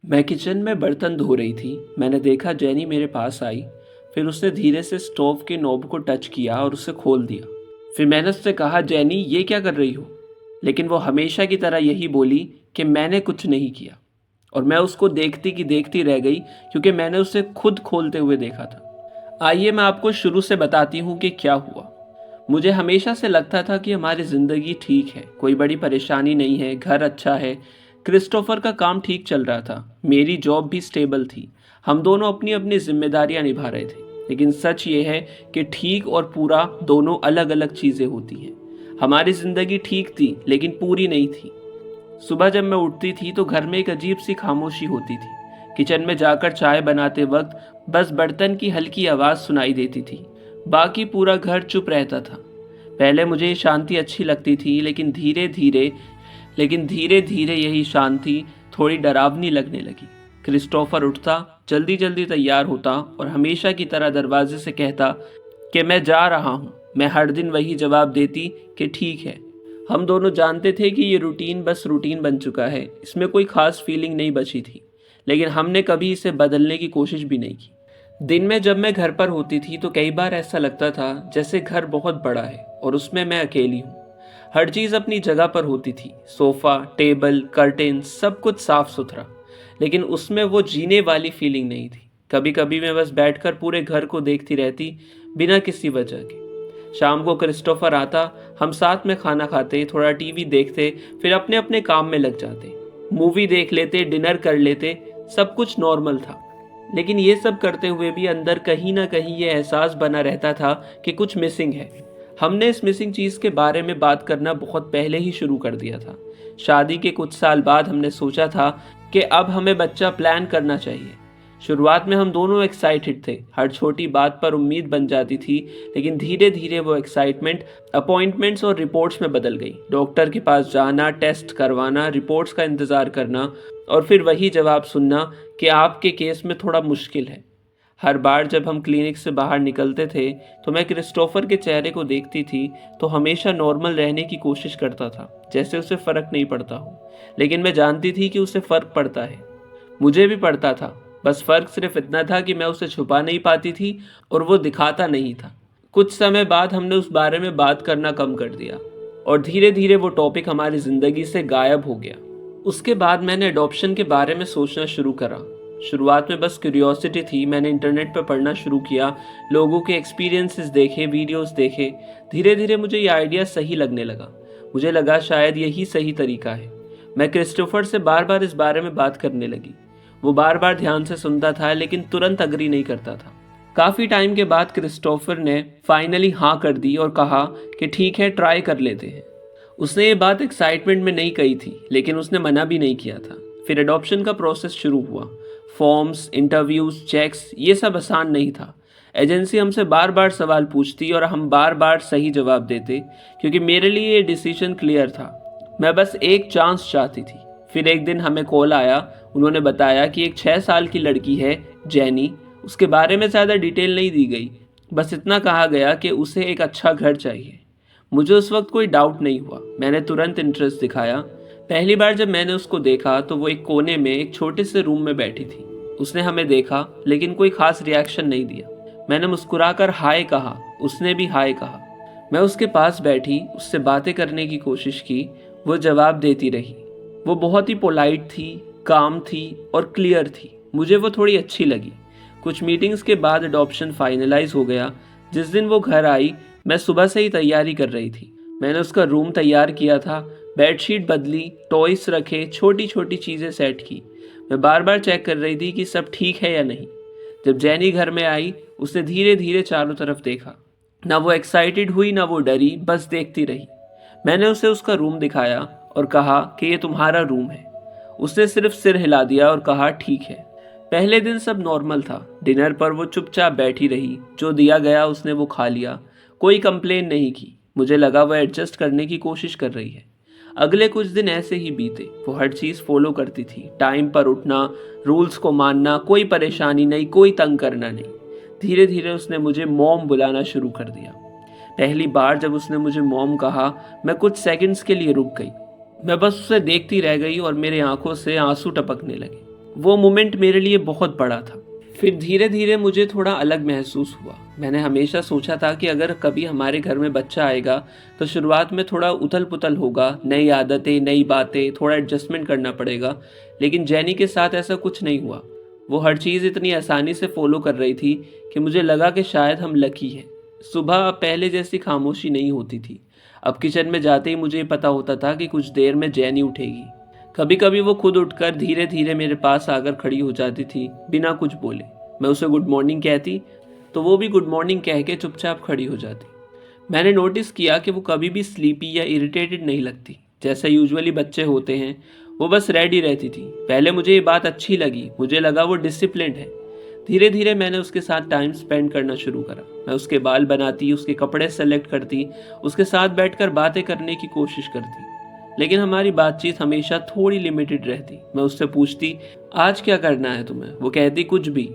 मैं किचन में बर्तन धो रही थी। मैंने देखा जेनी मेरे पास आई। फिर उसने धीरे से स्टोव के नॉब को टच किया और उसे खोल दिया। फिर मैंने उससे कहा, जेनी ये क्या कर रही हो? लेकिन वो हमेशा की तरह यही बोली कि मैंने कुछ नहीं किया। और मैं उसको देखती की देखती रह गई, क्योंकि मैंने उसे खुद खोलते हुए देखा था। आइए मैं आपको शुरू से बताती हूँ कि क्या हुआ। मुझे हमेशा से लगता था कि हमारी ज़िंदगी ठीक है, कोई बड़ी परेशानी नहीं है, घर अच्छा है। क्रिस्टोफर का काम ठीक चल रहा था, मेरी जॉब भी स्टेबल थी। हम दोनों अपनी अपनी जिम्मेदारियां निभा रहे थे। लेकिन सच ये है कि ठीक और पूरा दोनों अलग अलग चीज़ें होती हैं। हमारी ज़िंदगी ठीक थी लेकिन पूरी नहीं थी। सुबह जब मैं उठती थी तो घर में एक अजीब सी खामोशी होती थी। किचन में जाकर चाय बनाते वक्त बस बर्तन की हल्की आवाज़ सुनाई देती थी। बाकी पूरा घर चुप रहता था। पहले मुझे ये शांति अच्छी लगती थी, लेकिन धीरे धीरे यही शांति थोड़ी डरावनी लगने लगी। क्रिस्टोफर उठता, जल्दी जल्दी तैयार होता और हमेशा की तरह दरवाजे से कहता कि मैं जा रहा हूँ। मैं हर दिन वही जवाब देती कि ठीक है। हम दोनों जानते थे कि ये रूटीन बस रूटीन बन चुका है, इसमें कोई खास फीलिंग नहीं बची थी। लेकिन हमने कभी इसे बदलने की कोशिश भी नहीं की। दिन में जब मैं घर पर होती थी तो कई बार ऐसा लगता था जैसे घर बहुत बड़ा है और उसमें मैं अकेली हूँ। हर चीज़ अपनी जगह पर होती थी, सोफ़ा, टेबल, कर्टेन, सब कुछ साफ सुथरा। लेकिन उसमें वो जीने वाली फीलिंग नहीं थी। कभी कभी मैं बस बैठकर पूरे घर को देखती रहती, बिना किसी वजह के। शाम को क्रिस्टोफर आता, हम साथ में खाना खाते, थोड़ा टीवी देखते, फिर अपने अपने काम में लग जाते। मूवी देख लेते, डिनर कर लेते, सब कुछ नॉर्मल था। लेकिन ये सब करते हुए भी अंदर कहीं ना कहीं ये एहसास बना रहता था कि कुछ मिसिंग है। हमने इस मिसिंग चीज़ के बारे में बात करना बहुत पहले ही शुरू कर दिया था। शादी के कुछ साल बाद हमने सोचा था कि अब हमें बच्चा प्लान करना चाहिए। शुरुआत में हम दोनों एक्साइटेड थे, हर छोटी बात पर उम्मीद बन जाती थी। लेकिन धीरे धीरे वो एक्साइटमेंट अपॉइंटमेंट्स और रिपोर्ट्स में बदल गई। डॉक्टर के पास जाना, टेस्ट करवाना, रिपोर्ट्स का इंतज़ार करना और फिर वही जवाब सुनना कि आपके केस में थोड़ा मुश्किल है। हर बार जब हम क्लिनिक से बाहर निकलते थे तो मैं क्रिस्टोफर के चेहरे को देखती थी तो हमेशा नॉर्मल रहने की कोशिश करता था, जैसे उसे फ़र्क नहीं पड़ता हो। लेकिन मैं जानती थी कि उसे फ़र्क पड़ता है। मुझे भी पड़ता था। बस फ़र्क सिर्फ इतना था कि मैं उसे छुपा नहीं पाती थी और वो दिखाता नहीं था। कुछ समय बाद हमने उस बारे में बात करना कम कर दिया और धीरे धीरे वो टॉपिक हमारी ज़िंदगी से गायब हो गया। उसके बाद मैंने अडॉप्शन के बारे में सोचना शुरू करा। शुरुआत में बस क्यूरियोसिटी थी। मैंने इंटरनेट पर पढ़ना शुरू किया, लोगों के एक्सपीरियंसेस देखे, वीडियोस देखे। धीरे धीरे मुझे ये आइडिया सही लगने लगा। मुझे लगा शायद यही सही तरीका है। मैं क्रिस्टोफर से बार बार इस बारे में बात करने लगी। वो बार बार ध्यान से सुनता था लेकिन तुरंत अग्री नहीं करता था। काफ़ी टाइम के बाद क्रिस्टोफर ने फाइनली हाँ कर दी और कहा कि ठीक है, ट्राई कर लेते हैं। उसने ये बात एक्साइटमेंट में नहीं कही थी, लेकिन उसने मना भी नहीं किया था। फिर अडॉप्शन का प्रोसेस शुरू हुआ। फॉर्म्स, इंटरव्यूज, चेक्स, ये सब आसान नहीं था। एजेंसी हमसे बार बार सवाल पूछती और हम बार बार सही जवाब देते, क्योंकि मेरे लिए ये डिसीजन क्लियर था। मैं बस एक चांस चाहती थी। फिर एक दिन हमें कॉल आया। उन्होंने बताया कि एक 6 साल की लड़की है, जेनी। उसके बारे में ज़्यादा डिटेल नहीं दी गई, बस इतना कहा गया कि उसे एक अच्छा घर चाहिए। मुझे उस वक्त कोई डाउट नहीं हुआ। मैंने तुरंत इंटरेस्ट दिखाया। पहली बार जब मैंने उसको देखा तो वो एक कोने में एक छोटे से रूम में बैठी थी। उसने हमें देखा लेकिन कोई खास रिएक्शन नहीं दिया। मैंने मुस्कुराकर हाय कहा, उसने भी हाय कहा। मैं उसके पास बैठी, उससे बातें करने की कोशिश की। वो जवाब देती रही। वो बहुत ही पोलाइट थी, काम थी और क्लियर थी। मुझे वो थोड़ी अच्छी लगी। कुछ मीटिंग्स के बाद अडॉप्शन फाइनलाइज हो गया। जिस दिन वो घर आई, मैं सुबह से ही तैयारी कर रही थी। मैंने उसका रूम तैयार किया था, बेडशीट बदली, टॉयस रखे, छोटी छोटी चीज़ें सेट की। मैं बार बार चेक कर रही थी कि सब ठीक है या नहीं। जब जैनी घर में आई, उसने धीरे धीरे चारों तरफ देखा। ना वो एक्साइटेड हुई, ना वो डरी, बस देखती रही। मैंने उसे उसका रूम दिखाया और कहा कि ये तुम्हारा रूम है। उसने सिर्फ सिर हिला दिया और कहा ठीक है। पहले दिन सब नॉर्मल था। डिनर पर वो चुपचाप बैठी रही। जो दिया गया उसने वो खा लिया। कोई कंप्लेन नहीं की। मुझे लगा वो एडजस्ट करने की कोशिश कर रही है। अगले कुछ दिन ऐसे ही बीते। वो हर चीज़ फॉलो करती थी, टाइम पर उठना, रूल्स को मानना, कोई परेशानी नहीं, कोई तंग करना नहीं। धीरे धीरे उसने मुझे मॉम बुलाना शुरू कर दिया। पहली बार जब उसने मुझे मॉम कहा, मैं कुछ सेकंड्स के लिए रुक गई। मैं बस उसे देखती रह गई और मेरे आंखों से आंसू टपकने लगे। वो मोमेंट मेरे लिए बहुत बड़ा था। फिर धीरे धीरे मुझे थोड़ा अलग महसूस हुआ। मैंने हमेशा सोचा था कि अगर कभी हमारे घर में बच्चा आएगा तो शुरुआत में थोड़ा उथल पुथल होगा, नई आदतें, नई बातें, थोड़ा एडजस्टमेंट करना पड़ेगा। लेकिन जेनी के साथ ऐसा कुछ नहीं हुआ। वो हर चीज़ इतनी आसानी से फॉलो कर रही थी कि मुझे लगा कि शायद हम लकी हैं। सुबह अब पहले जैसी खामोशी नहीं होती थी। अब किचन में जाते ही मुझे पता होता था कि कुछ देर में जेनी उठेगी। कभी कभी वो खुद उठकर धीरे धीरे मेरे पास आकर खड़ी हो जाती थी, बिना कुछ बोले। मैं उसे गुड मॉर्निंग कहती तो वो भी गुड मॉर्निंग कह के चुपचाप खड़ी हो जाती। मैंने नोटिस किया कि वो कभी भी स्लीपी या इरिटेटेड नहीं लगती, जैसे यूजुअली बच्चे होते हैं। वो बस रेडी रहती थी। पहले मुझे ये बात अच्छी लगी, मुझे लगा वो डिसिप्लिन्ड है। धीरे धीरे मैंने उसके साथ टाइम स्पेंड करना शुरू करा। मैं उसके बाल बनाती, उसके कपड़े सेलेक्ट करती, उसके साथ बैठकर बातें करने की कोशिश करती। लेकिन हमारी बातचीत हमेशा थोड़ी लिमिटेड रहती। मैं उससे पूछती, आज क्या करना है तुम्हें? वो कहती, कुछ भी।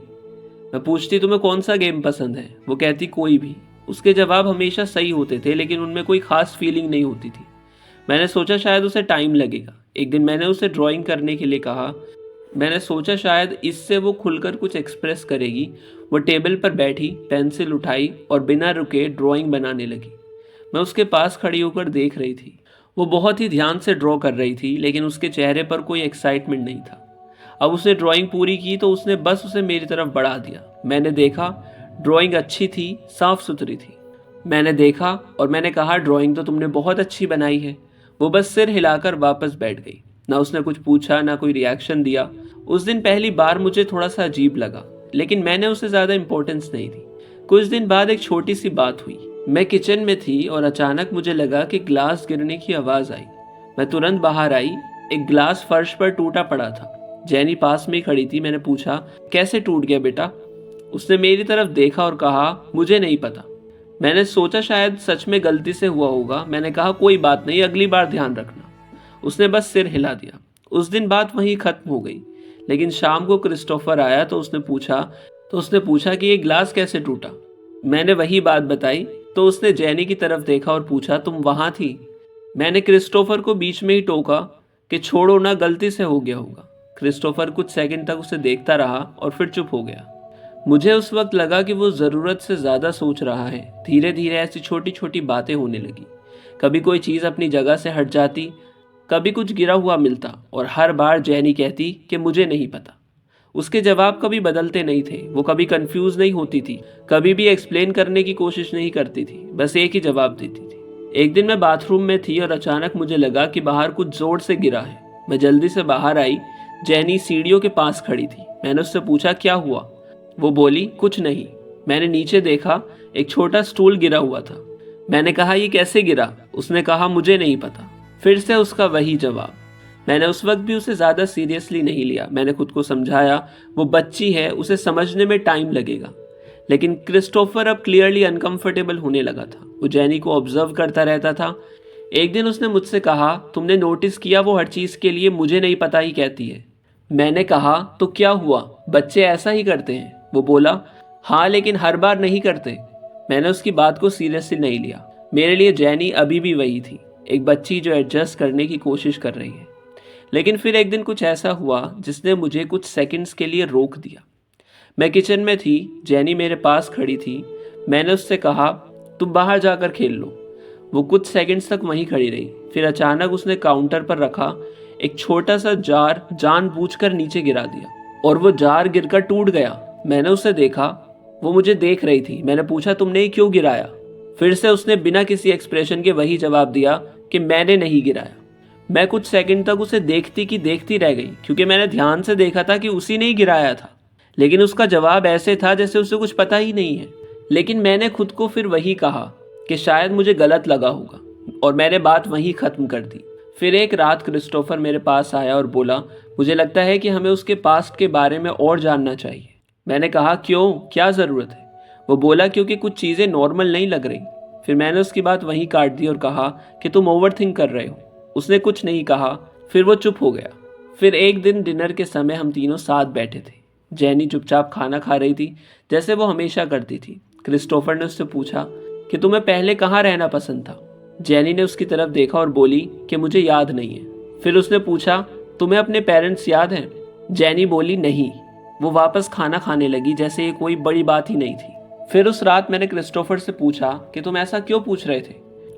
मैं पूछती, तुम्हें कौन सा गेम पसंद है? वो कहती, कोई भी। उसके जवाब हमेशा सही होते थे, लेकिन उनमें कोई खास फीलिंग नहीं होती थी। मैंने सोचा शायद उसे टाइम लगेगा। एक दिन मैंने उसे ड्राइंग करने के लिए कहा। मैंने सोचा शायद इससे वो खुलकर कुछ एक्सप्रेस करेगी। वो टेबल पर बैठी, पेंसिल उठाई और बिना रुके ड्राइंग बनाने लगी। मैं उसके पास खड़ी होकर देख रही थी। वो बहुत ही ध्यान से ड्रॉ कर रही थी, लेकिन उसके चेहरे पर कोई एक्साइटमेंट नहीं था। अब उसने ड्राइंग पूरी की तो उसने बस उसे मेरी तरफ बढ़ा दिया। मैंने देखा, ड्राइंग अच्छी थी, साफ सुथरी थी। मैंने देखा और मैंने कहा, ड्राइंग तो तुमने बहुत अच्छी बनाई है। वो बस सिर हिलाकर वापस बैठ गई। ना उसने कुछ पूछा, ना कोई रिएक्शन दिया। उस दिन पहली बार मुझे थोड़ा सा अजीब लगा, लेकिन मैंने उसे ज़्यादा इम्पोर्टेंस नहीं दी। कुछ दिन बाद एक छोटी सी बात हुई। मैं किचन में थी और अचानक मुझे लगा कि ग्लास गिरने की आवाज़ आई। मैं तुरंत बाहर आई। एक ग्लास फर्श पर टूटा पड़ा था। जेनी पास में ही खड़ी थी। मैंने पूछा, कैसे टूट गया बेटा? उसने मेरी तरफ देखा और कहा, मुझे नहीं पता। मैंने सोचा शायद सच में गलती से हुआ होगा। मैंने कहा, कोई बात नहीं, अगली बार ध्यान रखना। उसने बस सिर हिला दिया। उस दिन बात वहीं खत्म हो गई। लेकिन शाम को क्रिस्टोफर आया तो उसने पूछा कि ये ग्लास कैसे टूटा। मैंने वही बात बताई तो उसने जेनी की तरफ देखा और पूछा, तुम वहां थी? मैंने क्रिस्टोफर को बीच में ही टोका कि छोड़ो ना, गलती से हो गया होगा। क्रिस्टोफर कुछ सेकंड तक उसे देखता रहा और फिर चुप हो गया। मुझे उस वक्त लगा कि वो ज़रूरत से ज़्यादा सोच रहा है। धीरे धीरे ऐसी छोटी छोटी बातें होने लगी। कभी कोई चीज़ अपनी जगह से हट जाती, कभी कुछ गिरा हुआ मिलता, और हर बार जेनी कहती कि मुझे नहीं पता। उसके जवाब कभी बदलते नहीं थे। वो कभी कंफ्यूज नहीं होती थी, कभी भी एक्सप्लेन करने की कोशिश नहीं करती थी, बस एक ही जवाब देती थी। एक दिन मैं बाथरूम में थी और अचानक मुझे लगा कि बाहर कुछ जोर से गिरा है। मैं जल्दी से बाहर आई। जेनी सीढ़ियों के पास खड़ी थी। मैंने उससे पूछा, क्या हुआ? वो बोली, कुछ नहीं। मैंने नीचे देखा, एक छोटा स्टूल गिरा हुआ था। मैंने कहा, ये कैसे गिरा? उसने कहा, मुझे नहीं पता। फिर से उसका वही जवाब। मैंने उस वक्त भी उसे ज़्यादा सीरियसली नहीं लिया। मैंने खुद को समझाया, वो बच्ची है, उसे समझने में टाइम लगेगा। लेकिन क्रिस्टोफर अब क्लियरली अनकंफर्टेबल होने लगा था। वो जेनी को ऑब्जर्व करता रहता था। एक दिन उसने मुझसे कहा, तुमने नोटिस किया वो हर चीज़ के लिए मुझे नहीं पता ही कहती है। मैंने कहा, तो क्या हुआ? बच्चे ऐसा ही करते हैं। वो बोला, हाँ, लेकिन हर बार नहीं करते। मैंने उसकी बात को सीरियसली नहीं लिया। मेरे लिए जेनी अभी भी वही थी, एक बच्ची जो एडजस्ट करने की कोशिश कर रही है। लेकिन फिर एक दिन कुछ ऐसा हुआ जिसने मुझे कुछ सेकंड्स के लिए रोक दिया। मैं किचन में थी, जेनी मेरे पास खड़ी थी। मैंने उससे कहा, तुम बाहर जाकर खेल लो। वो कुछ सेकंड्स तक वहीं खड़ी रही। फिर अचानक उसने काउंटर पर रखा एक छोटा सा जार जानबूझकर नीचे गिरा दिया, और वो जार गिरकर टूट गया। मैंने उसे देखा, वो मुझे देख रही थी। मैंने पूछा, तुमने ये क्यों गिराया? फिर से उसने बिना किसी एक्सप्रेशन के वही जवाब दिया कि मैंने नहीं गिराया। मैं कुछ सेकंड तक उसे देखती रह गई, क्योंकि मैंने ध्यान से देखा था कि उसी ने ही गिराया था। लेकिन उसका जवाब ऐसे था जैसे उसे कुछ पता ही नहीं है। लेकिन मैंने खुद को फिर वही कहा कि शायद मुझे गलत लगा होगा, और मैंने बात वहीं ख़त्म कर दी। फिर एक रात क्रिस्टोफर मेरे पास आया और बोला, मुझे लगता है कि हमें उसके पास्ट के बारे में और जानना चाहिए। मैंने कहा, क्यों, क्या ज़रूरत है? वो बोला, क्योंकि कुछ चीज़ें नॉर्मल नहीं लग रही। फिर मैंने उसकी बात वहीं काट दी और कहा कि तुम ओवरथिंक कर रहे हो। उसने कुछ नहीं कहा, फिर वो चुप हो गया। फिर एक दिन डिनर के समय हम तीनों साथ बैठे थे। जेनी चुपचाप खाना खा रही थी, जैसे वो हमेशा करती थी। क्रिस्टोफर ने उससे पूछा कि तुम्हें पहले कहाँ रहना पसंद था? जेनी ने उसकी तरफ देखा और बोली कि मुझे याद नहीं है। फिर उसने पूछा, तुम्हें अपने पेरेंट्स याद हैं? जैनी बोली नहीं। वो वापस खाना खाने लगी जैसे ये कोई बड़ी बात ही नहीं थी। फिर उस रात मैंने क्रिस्टोफर से पूछा कि तुम ऐसा क्यों पूछ रहे थे।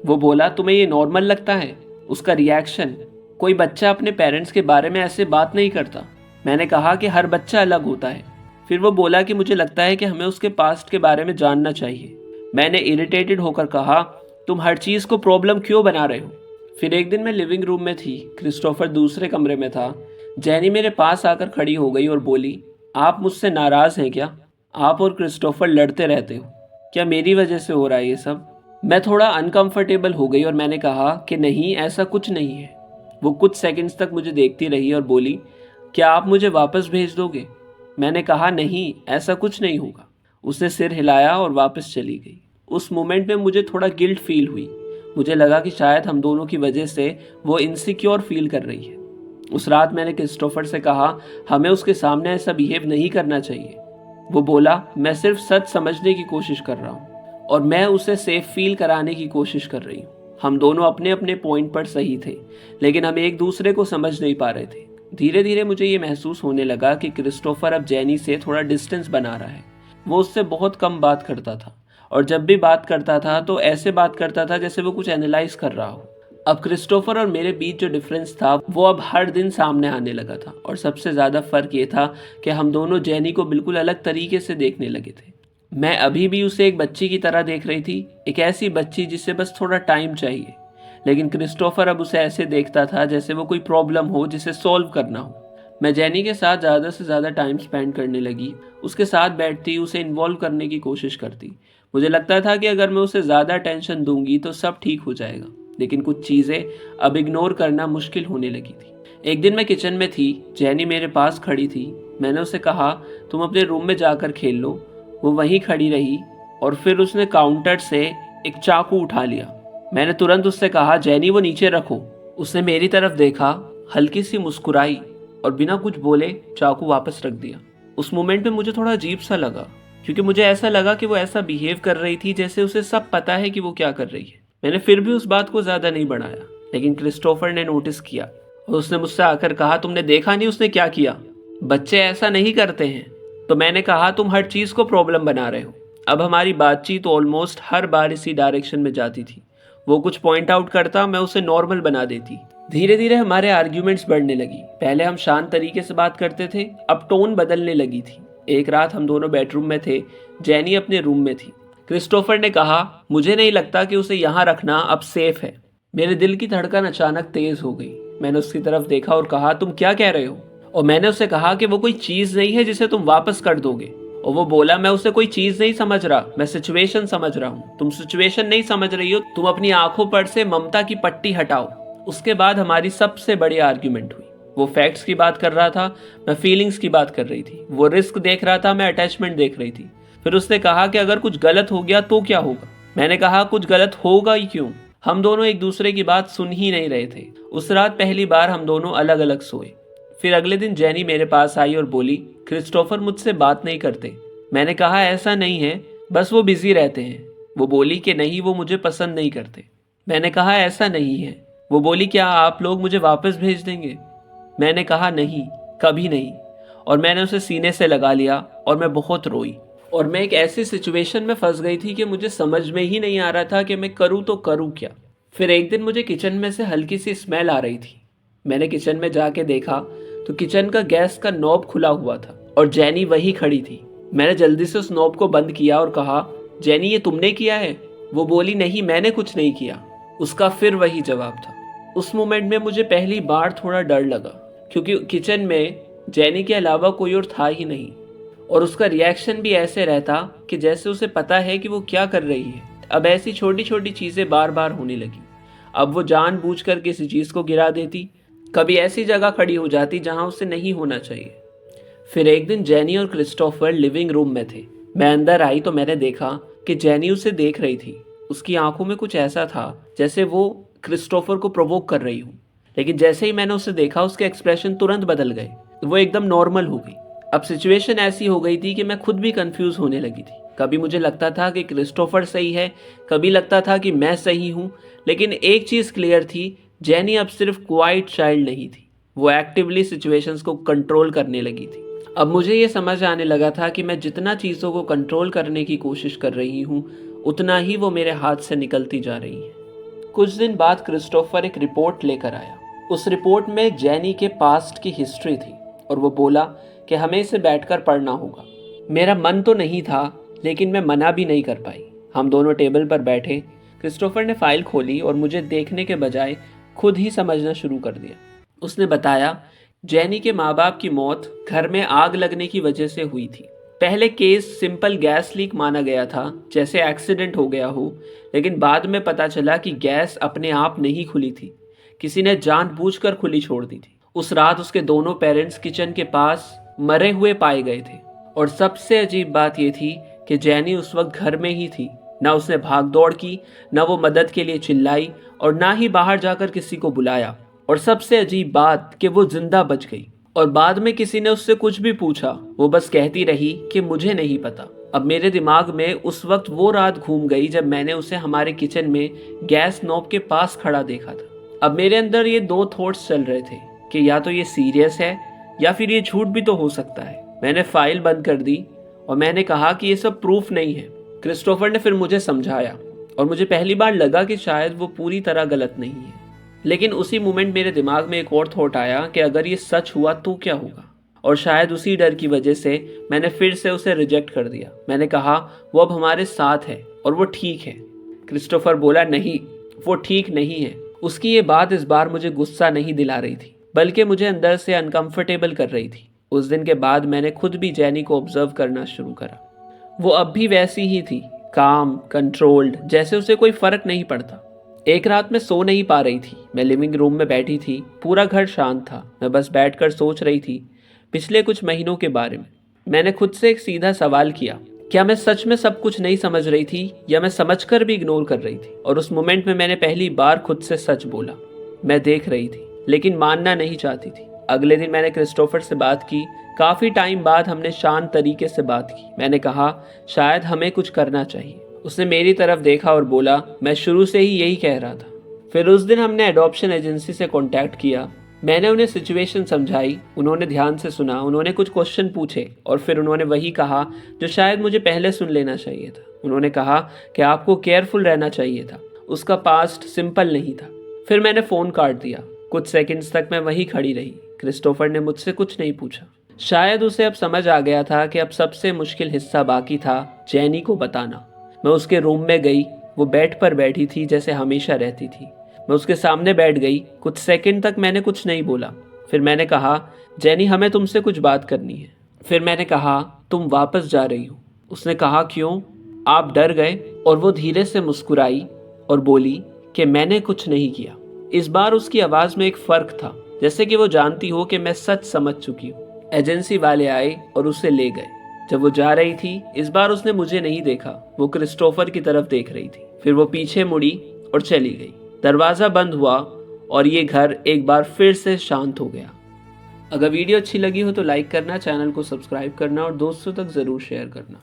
वो बोला तुम्हें ये नॉर्मल लगता है। उसका रिएक्शन, कोई बच्चा अपने पेरेंट्स के बारे में ऐसे बात नहीं करता। मैंने कहा कि हर बच्चा अलग होता है। फिर वो बोला कि मुझे लगता है कि हमें उसके पास्ट के बारे में जानना चाहिए। मैंने इरिटेटेड होकर कहा तुम हर चीज़ को प्रॉब्लम क्यों बना रहे हो। फिर एक दिन मैं लिविंग रूम में थी, क्रिस्टोफर दूसरे कमरे में था। जैनी मेरे पास आकर खड़ी हो गई और बोली आप मुझसे नाराज़ हैं क्या? आप और क्रिस्टोफर लड़ते रहते हो, क्या मेरी वजह से हो रहा है ये सब? मैं थोड़ा अनकंफर्टेबल हो गई और मैंने कहा कि नहीं, ऐसा कुछ नहीं है। वो कुछ सेकंड्स तक मुझे देखती रही और बोली क्या आप मुझे वापस भेज दोगे? मैंने कहा नहीं, ऐसा कुछ नहीं होगा। उसने सिर हिलाया और वापस चली गई। उस मोमेंट में मुझे थोड़ा गिल्ट फील हुई। मुझे लगा कि शायद हम दोनों की वजह से वो इनसिक्योर फील कर रही है। उस रात मैंने क्रिस्टोफर से कहा हमें उसके सामने ऐसा बिहेव नहीं करना चाहिए। वो बोला मैं सिर्फ सच समझने की कोशिश कर रहा हूँ और मैं उसे सेफ फील कराने की कोशिश कर रही हूँ। हम दोनों अपने अपने पॉइंट पर सही थे, लेकिन हम एक दूसरे को समझ नहीं पा रहे थे। धीरे धीरे मुझे ये महसूस होने लगा कि क्रिस्टोफर अब जैनी से थोड़ा डिस्टेंस बना रहा है। वो उससे बहुत कम बात करता था और जब भी बात करता था तो ऐसे बात करता था जैसे वो कुछ एनालाइज कर रहा हो। अब क्रिस्टोफर और मेरे बीच जो डिफरेंस था वो अब हर दिन सामने आने लगा था और सबसे ज़्यादा फ़र्क ये था कि हम दोनों जैनी को बिल्कुल अलग तरीके से देखने लगे थे। मैं अभी भी उसे एक बच्ची की तरह देख रही थी, एक ऐसी बच्ची जिसे बस थोड़ा टाइम चाहिए। लेकिन क्रिस्टोफर अब उसे ऐसे देखता था जैसे वो कोई प्रॉब्लम हो जिसे सॉल्व करना हो। मैं जैनी के साथ ज़्यादा से ज़्यादा टाइम स्पेंड करने लगी। उसके साथ बैठती, उसे इन्वॉल्व करने की कोशिश करती। मुझे लगता था कि अगर मैं उसे ज़्यादा टेंशन दूंगी तो सब ठीक हो जाएगा, लेकिन कुछ चीज़ें अब इग्नोर करना मुश्किल होने लगी थी। एक दिन मैं किचन में थी, जैनी मेरे पास खड़ी थी। मैंने उसे कहा तुम अपने रूम में जाकर खेल लो। वो वहीं खड़ी रही और फिर उसने काउंटर से एक चाकू उठा लिया। मैंने तुरंत उससे कहा जैनी वो नीचे रखो। उसने मेरी तरफ देखा, हल्की सी मुस्कुराई और बिना कुछ बोले चाकू वापस रख दिया। उस मोमेंट में मुझे थोड़ा अजीब सा लगा, क्योंकि मुझे ऐसा लगा कि वो ऐसा बिहेव कर रही थी जैसे उसे सब पता है कि वो क्या कर रही है। मैंने फिर भी उस बात को ज़्यादा नहीं बढ़ाया, लेकिन क्रिस्टोफर ने नोटिस किया और उसने मुझसे आकर कहा तुमने देखा नहीं उसने क्या किया? बच्चे ऐसा नहीं करते हैं। तो मैंने कहा तुम हर चीज़ को प्रॉब्लम बना रहे हो। अब हमारी बातचीत ऑलमोस्ट हर बार इसी डायरेक्शन में जाती थी। वो कुछ पॉइंट आउट करता, मैं उसे नॉर्मल बना देती। धीरे धीरे हमारे आर्ग्यूमेंट्स बढ़ने लगी। पहले हम शांत तरीके से बात करते थे, अब टोन बदलने लगी थी। एक रात हम दोनों बेडरूम में थे, जैनी अपने रूम में थी। क्रिस्टोफर ने कहा मुझे नहीं लगता कि उसे यहाँ रखना अब सेफ है। मेरे दिल की धड़कन अचानक तेज हो गई। मैंने उसकी तरफ देखा और कहा तुम क्या कह रहे हो? और मैंने उससे कहा कि वो कोई चीज़ नहीं है जिसे तुम वापस कर दोगे। और वो बोला मैं उसे कोई चीज़ नहीं समझ रहा, मैं सिचुएशन समझ रहा हूँ। तुम सिचुएशन नहीं समझ रही हो, तुम अपनी आंखों पर से ममता की पट्टी हटाओ। उसके बाद हमारी सबसे बड़ी आर्ग्यूमेंट हुई। वो फैक्ट्स की बात कर रहा था, मैं फीलिंग्स की बात कर रही थी। वो रिस्क देख रहा था, मैं अटैचमेंट देख रही थी। फिर उसने कहा कि अगर कुछ गलत हो गया तो क्या होगा? मैंने कहा कुछ गलत होगा ही क्यों? हम दोनों एक दूसरे की बात सुन ही नहीं रहे थे। उस रात पहली बार हम दोनों अलग अलग सोए। फिर अगले दिन जैनी मेरे पास आई और बोली क्रिस्टोफर मुझसे बात नहीं करते। मैंने कहा ऐसा नहीं है, बस वो बिजी रहते हैं। वो बोली कि नहीं, वो मुझे पसंद नहीं करते। मैंने कहा ऐसा नहीं है। वो बोली क्या आप लोग मुझे वापस भेज देंगे? मैंने कहा नहीं, कभी नहीं। और मैंने उसे सीने से लगा लिया और मैं बहुत रोई। और मैं एक ऐसी सिचुएशन में फंस गई थी कि मुझे समझ में ही नहीं आ रहा था कि मैं करूँ तो करूँ क्या। फिर एक दिन मुझे किचन में से हल्की सी स्मेल आ रही थी। मैंने किचन में जाके देखा तो किचन का गैस का नॉब खुला हुआ था और जैनी वही खड़ी थी। मैंने जल्दी से उस नॉब को बंद किया और कहा जैनी ये तुमने किया है? वो बोली नहीं, मैंने कुछ नहीं किया। उसका फिर वही जवाब था। उस मोमेंट में मुझे पहली बार थोड़ा डर लगा, क्योंकि किचन में जैनी के अलावा कोई और था ही नहीं और उसका रिएक्शन भी ऐसे रहता कि जैसे उसे पता है कि वो क्या कर रही है। अब ऐसी छोटी छोटी चीज़ें बार बार होने लगी। अब वो जानबूझकर किसी चीज़ को गिरा देती, कभी ऐसी जगह खड़ी हो जाती जहां उसे नहीं होना चाहिए। फिर एक दिन जैनी और क्रिस्टोफर लिविंग रूम में थे। मैं अंदर आई तो मैंने देखा कि जैनी उसे देख रही थी। उसकी आंखों में कुछ ऐसा था जैसे वो क्रिस्टोफर को प्रोवोक कर रही हूँ। लेकिन जैसे ही मैंने उसे देखा उसके एक्सप्रेशन तुरंत बदल गए, वो एकदम नॉर्मल हो गई। अब सिचुएशन ऐसी हो गई थी कि मैं खुद भी कंफ्यूज होने लगी थी। कभी मुझे लगता था कि क्रिस्टोफर सही है, कभी लगता था कि मैं सही हूँ। लेकिन एक चीज़ क्लियर थी, जैनी अब सिर्फ क्वाइट चाइल्ड नहीं थी, वो एक्टिवली सिचुएशंस को कंट्रोल करने लगी थी। अब मुझे ये समझ आने लगा था कि मैं जितना चीज़ों को कंट्रोल करने की कोशिश कर रही हूँ, उतना ही वो मेरे हाथ से निकलती जा रही है। कुछ दिन बाद क्रिस्टोफर एक रिपोर्ट लेकर आया। उस रिपोर्ट में जेनी के पास्ट की हिस्ट्री थी और वो बोला कि हमें इसे बैठकर पढ़ना होगा। मेरा मन तो नहीं था, लेकिन मैं मना भी नहीं कर पाई। हम दोनों टेबल पर बैठे। क्रिस्टोफर ने फाइल खोली और मुझे देखने के बजाय खुद ही समझना शुरू कर दिया। उसने बताया, जेनी के माँ बाप की मौत घर में आग लगने की वजह से हुई थी। पहले केस सिंपल गैस लीक माना गया था, जैसे एक्सीडेंट हो गया हो, लेकिन बाद में पता चला कि गैस अपने आप नहीं खुली थी, किसी ने जानबूझकर खुली छोड़ दी थी। उस रात उसके दोनों पेरेंट्स किचन के पास मरे हुए पाए गए थे और सबसे अजीब बात यह थी कि जेनी उस वक्त घर में ही थी। ना उसने भाग दौड़ की, ना वो मदद के लिए चिल्लाई और ना ही बाहर जाकर किसी को बुलाया। और सबसे अजीब बात कि वो जिंदा बच गई और बाद में किसी ने उससे कुछ भी पूछा, वो बस कहती रही कि मुझे नहीं पता। अब मेरे दिमाग में उस वक्त वो रात घूम गई जब मैंने उसे हमारे किचन में गैस नॉब के पास खड़ा देखा था। अब मेरे अंदर ये दो थॉट्स चल रहे थे कि या तो ये सीरियस है या फिर ये झूठ भी तो हो सकता है। मैंने फाइल बंद कर दी और मैंने कहा कि ये सब प्रूफ नहीं है। क्रिस्टोफर ने फिर मुझे समझाया और मुझे पहली बार लगा कि शायद वो पूरी तरह गलत नहीं है। लेकिन उसी मोमेंट मेरे दिमाग में एक और थॉट आया कि अगर ये सच हुआ तो क्या होगा। और शायद उसी डर की वजह से मैंने फिर से उसे रिजेक्ट कर दिया। मैंने कहा वो अब हमारे साथ है और वो ठीक है। क्रिस्टोफर बोला, नहीं, वो ठीक नहीं है। उसकी ये बात इस बार मुझे गुस्सा नहीं दिला रही थी, बल्कि मुझे अंदर से अनकंफर्टेबल कर रही थी। उस दिन के बाद मैंने खुद भी जेनी को ऑब्जर्व करना शुरू करा। वो अब भी वैसी ही थी, काम, कंट्रोल्ड, जैसे उसे कोई फर्क नहीं पड़ता। एक रात मैं सो नहीं पा रही थी। मैं लिविंग रूम में बैठी थी, पूरा घर शांत था। मैं बस बैठकर सोच रही थी पिछले कुछ महीनों के बारे में। मैंने खुद से एक सीधा सवाल किया, क्या मैं सच में सब कुछ नहीं समझ रही थी या मैं समझकर भी इग्नोर कर रही थी। और उस मोमेंट में मैंने पहली बार खुद से सच बोला। मैं देख रही थी लेकिन मानना नहीं चाहती थी। अगले दिन मैंने क्रिस्टोफर से बात की। काफ़ी टाइम बाद हमने शांत तरीके से बात की। मैंने कहा, शायद हमें कुछ करना चाहिए। उसने मेरी तरफ देखा और बोला, मैं शुरू से ही यही कह रहा था। फिर उस दिन हमने एडॉप्शन एजेंसी से कांटेक्ट किया। मैंने उन्हें सिचुएशन समझाई। उन्होंने ध्यान से सुना, उन्होंने कुछ क्वेश्चन पूछे और फिर उन्होंने वही कहा जो शायद मुझे पहले सुन लेना चाहिए था। उन्होंने कहा कि आपको केयरफुल रहना चाहिए था, उसका पास्ट सिंपल नहीं था। फिर मैंने फ़ोन काट दिया। कुछ सेकंड्स तक मैं वहीं खड़ी रही। क्रिस्टोफर ने मुझसे कुछ नहीं पूछा। शायद उसे अब समझ आ गया था कि अब सबसे मुश्किल हिस्सा बाकी था, जेनी को बताना। मैं उसके रूम में गई। वो बेड पर बैठी थी जैसे हमेशा रहती थी। मैं उसके सामने बैठ गई। कुछ सेकंड तक मैंने कुछ नहीं बोला। फिर मैंने कहा, जेनी, हमें तुमसे कुछ बात करनी है। फिर मैंने कहा, तुम वापस जा रही हो। उसने कहा, क्यों? आप डर गए? और वो धीरे से मुस्कुराई और बोली कि मैंने कुछ नहीं किया। इस बार उसकी आवाज़ में एक फ़र्क था, जैसे कि वो जानती हो कि मैं सच समझ चुकी हूँ। एजेंसी वाले आए और उसे ले गए। जब वो जा रही थी, इस बार उसने मुझे नहीं देखा, वो क्रिस्टोफर की तरफ देख रही थी। फिर वो पीछे मुड़ी और चली गई। दरवाज़ा बंद हुआ और ये घर एक बार फिर से शांत हो गया। अगर वीडियो अच्छी लगी हो तो लाइक करना, चैनल को सब्सक्राइब करना और दोस्तों तक ज़रूर शेयर करना।